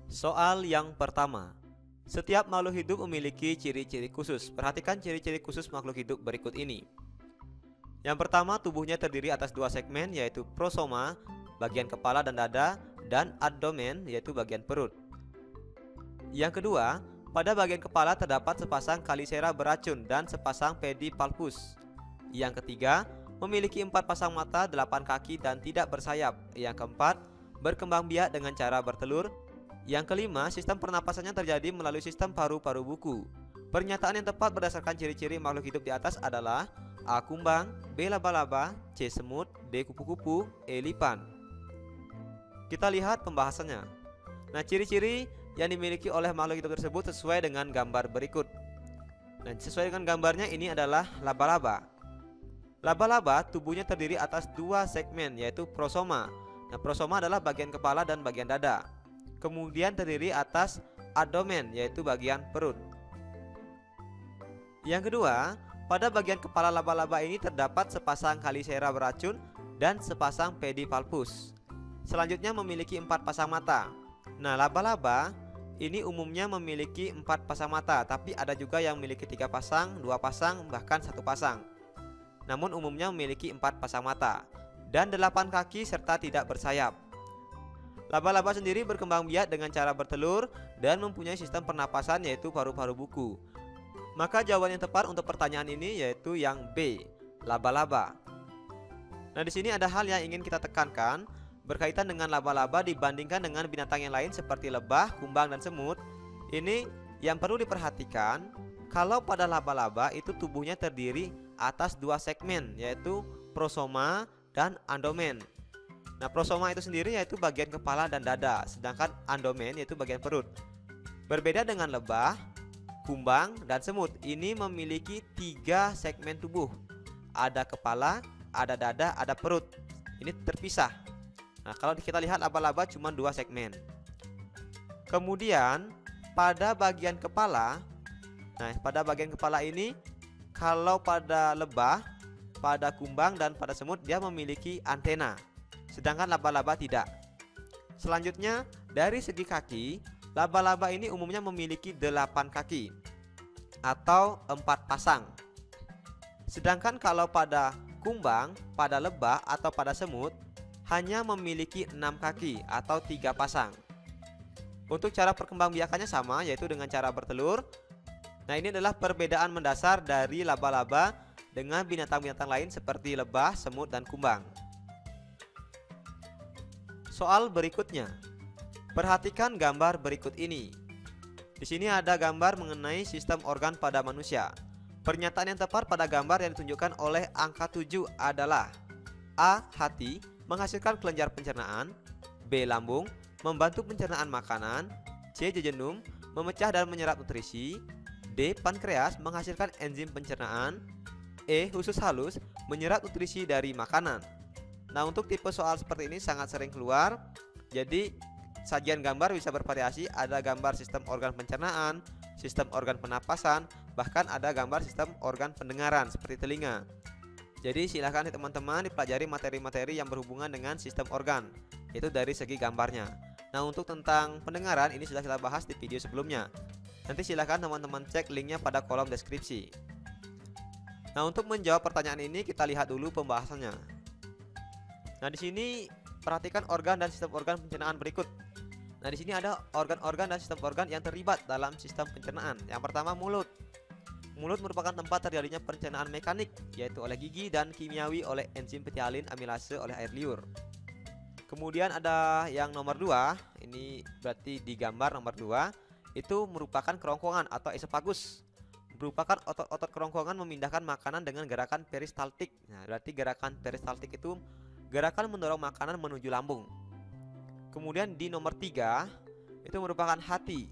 Soal yang pertama. Setiap makhluk hidup memiliki ciri-ciri khusus. Perhatikan ciri-ciri khusus makhluk hidup berikut ini. Yang pertama, tubuhnya terdiri atas dua segmen, yaitu prosoma, bagian kepala dan dada, dan abdomen, yaitu bagian perut. Yang kedua, pada bagian kepala terdapat sepasang kalisera beracun dan sepasang pedipalpus. Yang ketiga, memiliki 4 pasang mata, 8 kaki, dan tidak bersayap. Yang keempat, berkembang biak dengan cara bertelur. Yang kelima, sistem pernapasannya terjadi melalui sistem paru-paru buku. Pernyataan yang tepat berdasarkan ciri-ciri makhluk hidup di atas adalah A. Kumbang, B. Laba-laba, C. Semut, D. Kupu-kupu, E. Lipan. Kita lihat pembahasannya. Nah, ciri-ciri yang dimiliki oleh makhluk hidup tersebut sesuai dengan gambar berikut. Nah, sesuai dengan gambarnya ini adalah laba-laba. Laba-laba tubuhnya terdiri atas dua segmen, yaitu prosoma. Nah, prosoma adalah bagian kepala dan bagian dada. Kemudian terdiri atas abdomen, yaitu bagian perut. Yang kedua, pada bagian kepala laba-laba ini terdapat sepasang kalisera beracun dan sepasang pedipalpus. Selanjutnya memiliki 4 pasang mata. Nah, laba-laba ini umumnya memiliki 4 pasang mata, tapi ada juga yang memiliki 3 pasang, 2 pasang, bahkan 1 pasang. Namun umumnya memiliki 4 pasang mata dan 8 kaki serta tidak bersayap. Laba-laba sendiri berkembang biak dengan cara bertelur dan mempunyai sistem pernapasan, yaitu paru-paru buku. Maka jawaban yang tepat untuk pertanyaan ini yaitu yang B, laba-laba. Nah, di sini ada hal yang ingin kita tekankan berkaitan dengan laba-laba dibandingkan dengan binatang yang lain seperti lebah, kumbang, dan semut. Ini yang perlu diperhatikan, kalau pada laba-laba itu tubuhnya terdiri atas dua segmen, yaitu prosoma dan abdomen. Nah, prosoma itu sendiri yaitu bagian kepala dan dada, sedangkan abdomen yaitu bagian perut. Berbeda dengan lebah, kumbang, dan semut, ini memiliki 3 segmen tubuh. Ada kepala, ada dada, ada perut. Ini terpisah. Nah, kalau kita lihat laba-laba cuma 2 segmen. Kemudian pada bagian kepala, pada bagian kepala ini, kalau pada lebah, pada kumbang, dan pada semut dia memiliki antena, sedangkan laba-laba tidak. Selanjutnya, dari segi kaki, laba-laba ini umumnya memiliki 8 kaki atau 4 pasang. Sedangkan kalau pada kumbang, pada lebah, atau pada semut hanya memiliki 6 kaki atau 3 pasang. Untuk cara perkembangbiakannya sama, yaitu dengan cara bertelur. Nah, ini adalah perbedaan mendasar dari laba-laba dengan binatang-binatang lain seperti lebah, semut, dan kumbang. Soal berikutnya. Perhatikan gambar berikut ini. Di sini ada gambar mengenai sistem organ pada manusia. Pernyataan yang tepat pada gambar yang ditunjukkan oleh angka 7 adalah A. Hati, menghasilkan kelenjar pencernaan. B. Lambung, membantu pencernaan makanan. C. Jejunum, memecah dan menyerap nutrisi. D. Pankreas, menghasilkan enzim pencernaan. E. Usus halus, menyerap nutrisi dari makanan. Nah, untuk tipe soal seperti ini sangat sering keluar. Jadi sajian gambar bisa bervariasi. Ada gambar sistem organ pencernaan, sistem organ penapasan, bahkan ada gambar sistem organ pendengaran seperti telinga. Jadi silakan teman-teman dipelajari materi-materi yang berhubungan dengan sistem organ, itu dari segi gambarnya. Nah, untuk tentang pendengaran ini sudah kita bahas di video sebelumnya. Nanti silakan teman-teman cek linknya pada kolom deskripsi. Nah, untuk menjawab pertanyaan ini kita lihat dulu pembahasannya. Nah, di sini perhatikan organ dan sistem organ pencernaan berikut. Nah, di sini ada organ-organ dan sistem organ yang terlibat dalam sistem pencernaan. Yang pertama, mulut. Mulut merupakan tempat terjadinya pencernaan mekanik, yaitu oleh gigi, dan kimiawi oleh enzim petialin amilase oleh air liur. Kemudian ada yang nomor 2, ini berarti di gambar nomor 2, itu merupakan kerongkongan atau esofagus. Merupakan otot-otot kerongkongan memindahkan makanan dengan gerakan peristaltik. Nah, berarti gerakan peristaltik itu gerakan mendorong makanan menuju lambung. Kemudian di nomor 3 itu merupakan hati.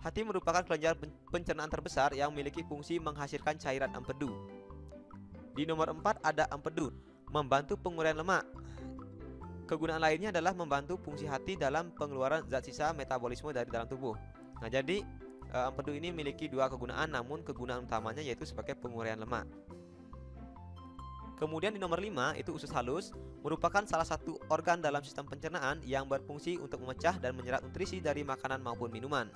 Hati merupakan kelenjar pencernaan terbesar yang memiliki fungsi menghasilkan cairan empedu. Di nomor 4 ada empedu, membantu penguraian lemak. Kegunaan lainnya adalah membantu fungsi hati dalam pengeluaran zat sisa metabolisme dari dalam tubuh. Nah, jadi empedu ini memiliki 2 kegunaan, namun kegunaan utamanya yaitu sebagai penguraian lemak. Kemudian di nomor 5 itu usus halus, merupakan salah satu organ dalam sistem pencernaan yang berfungsi untuk memecah dan menyerap nutrisi dari makanan maupun minuman.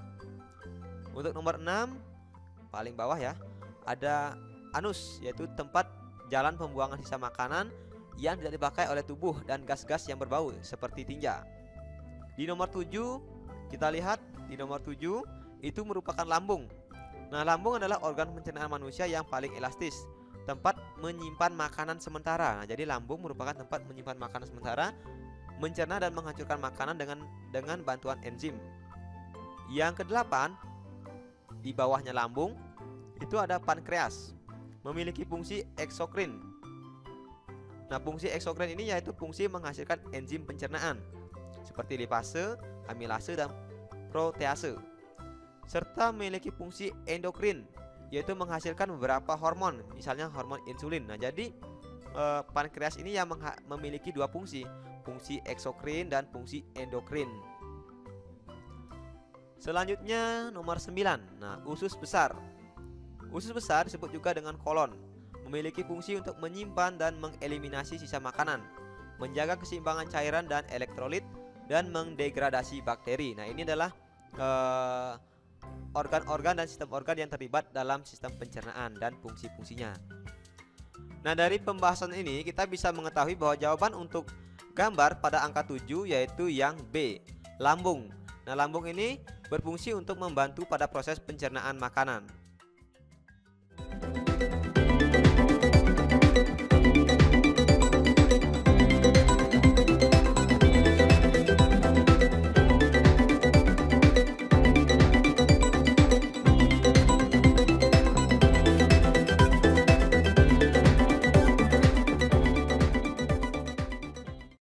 Untuk nomor 6, paling bawah ya, ada anus, yaitu tempat jalan pembuangan sisa makanan yang tidak dipakai oleh tubuh dan gas-gas yang berbau seperti tinja. Di nomor 7, kita lihat di nomor 7 itu merupakan lambung. Nah, lambung adalah organ pencernaan manusia yang paling elastis, tempat menyimpan makanan sementara. Nah, jadi lambung merupakan tempat menyimpan makanan sementara, mencerna dan menghancurkan makanan dengan bantuan enzim. Yang kedelapan, di bawahnya lambung itu ada pankreas, memiliki fungsi eksokrin. Nah, fungsi eksokrin ini yaitu fungsi menghasilkan enzim pencernaan seperti lipase, amilase, dan protease, serta memiliki fungsi endokrin, yaitu menghasilkan beberapa hormon, misalnya hormon insulin. Nah, jadi pankreas ini yang memiliki dua fungsi, fungsi eksokrin dan fungsi endokrin. Selanjutnya nomor 9. Nah, usus besar. Usus besar disebut juga dengan kolon, memiliki fungsi untuk menyimpan dan mengeliminasi sisa makanan, menjaga keseimbangan cairan dan elektrolit, dan mendegradasi bakteri. Nah, ini adalah organ-organ dan sistem organ yang terlibat dalam sistem pencernaan dan fungsi-fungsinya. Nah, dari pembahasan ini kita bisa mengetahui bahwa jawaban untuk gambar pada angka 7 yaitu yang B, lambung. Nah, lambung ini berfungsi untuk membantu pada proses pencernaan makanan.